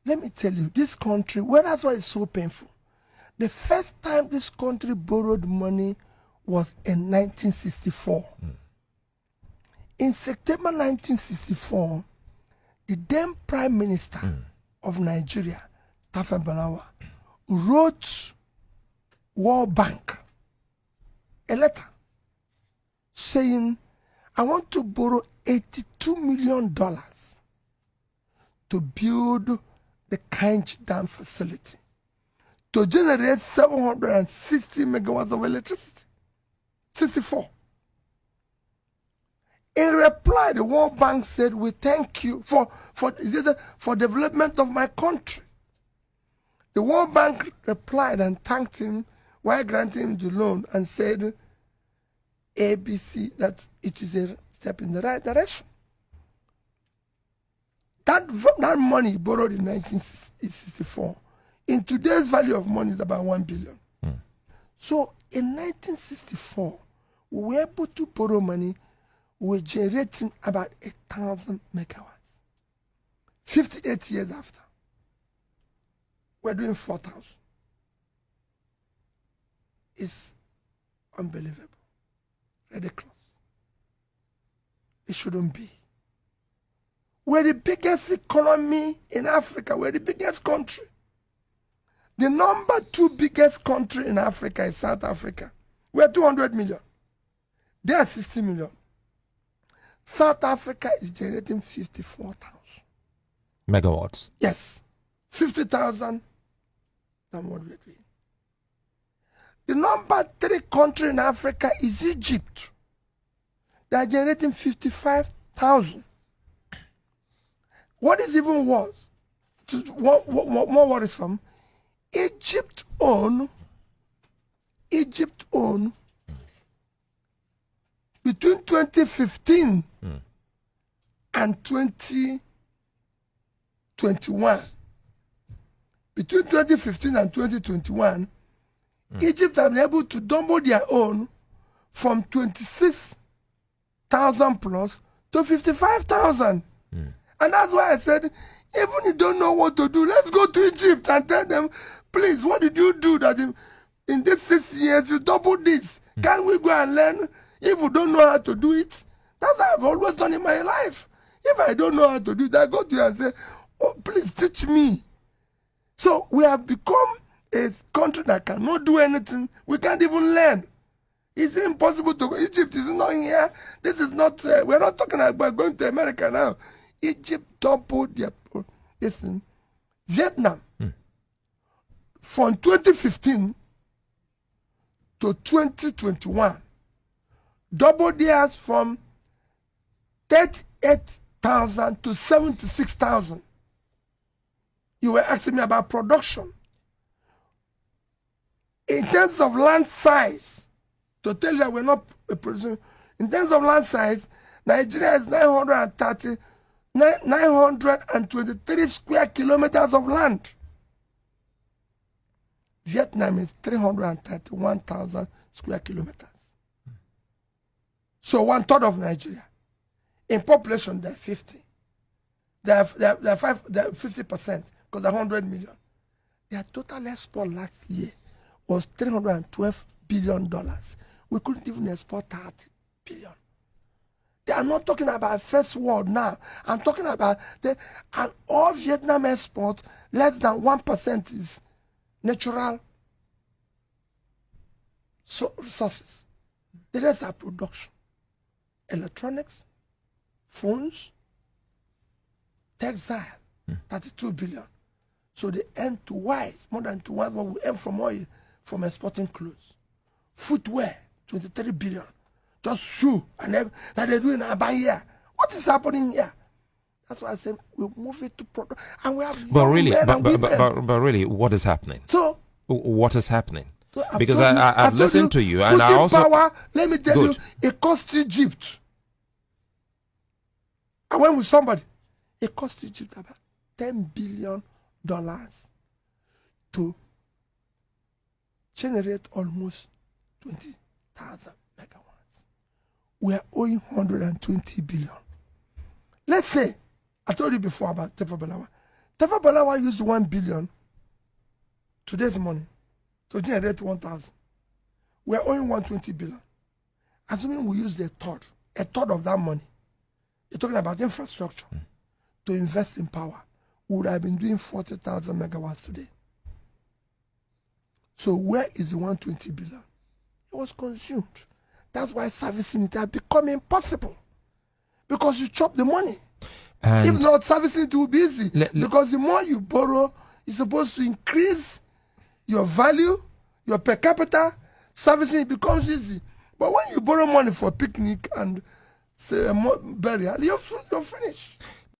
let me tell you, this country, well, that's why it's so painful. The first time this country borrowed money was in 1964. In September 1964, the then Prime Minister of Nigeria, Tafawa Balewa, wrote World Bank a letter saying, I want to borrow $82 million to build the Kainji Dam facility to generate 760 megawatts of electricity. 64. In reply, the World Bank said, we thank you for development of my country. The World Bank replied and thanked him while granting him the loan and said, ABC, that it is a step in the right direction. That money borrowed in 1964, in today's value of money is about 1 billion. So in 1964, we were able to borrow money, we were generating about 8,000 megawatts. 58 years after, we're doing 4,000. It's unbelievable, ridiculous. It shouldn't be. We're the biggest economy in Africa. We're the biggest country. The number 2 biggest country in Africa is South Africa. We're 200 million. They are 60 million. South Africa is generating 54,000 megawatts. Yes, 50,000 than what we're doing. The number 3 country in Africa is Egypt. They are generating 55,000. What is even worse, more worrisome, Egypt own between 2015 and 2021. Between 2015 and 2021, Egypt have been able to double their own from 26,000 plus to 55,000. And that's why I said, even if you don't know what to do, let's go to Egypt and tell them, please, what did you do that in these 6 years you doubled this? Can we go and learn if we don't know how to do it? That's what I've always done in my life. If I don't know how to do it, I go to you and say, oh, please teach me. So we have become a country that cannot do anything. We can't even learn. It's impossible to go. Egypt is not here. This is not, we're not talking about going to America now. Egypt doubled their listen. Vietnam from 2015 to 2021 doubled theirs from 38,000 to 76,000. You were asking me about production. In terms of land size, to tell you that we're not producing, in terms of land size, Nigeria is 923 square kilometers of land. Vietnam is 331,000 square kilometers. So 1/3 of Nigeria. In population, they're 50. They're 50% because they're 100 million. Their total export last year was $312 billion. We couldn't even export 30 billion. They are not talking about first world now. I'm talking about and all Vietnam export, less than 1% is natural resources. The rest are production. Electronics, phones, textile, 32 billion. So they earn twice, more than twice what we earn from oil, from exporting clothes. Footwear, 23 billion. Just shoe and that they're doing about here. What is happening here? That's why I said we move it to product, and we have. But really, what is happening? So what is happening? So because I've listened to you, and I also power. Let me tell you, it cost Egypt. I went with somebody. It cost Egypt about $10 billion to generate almost 20,000 megawatts. We are owing 120 billion. Let's say, I told you before about Tafawa Balewa. Tafa Balewa used 1 billion today's money to generate 1,000. We're owing 120 billion. Assuming we use a third of that money, you're talking about infrastructure, to invest in power, we would have been doing 40,000 megawatts today. So where is the 120 billion? It was consumed. That's why servicing it has become impossible. Because you chop the money. And if not, servicing it will be easy. Because the more you borrow, it's supposed to increase your value, your per capita. Servicing it becomes easy. But when you borrow money for picnic and say burial, you're finished.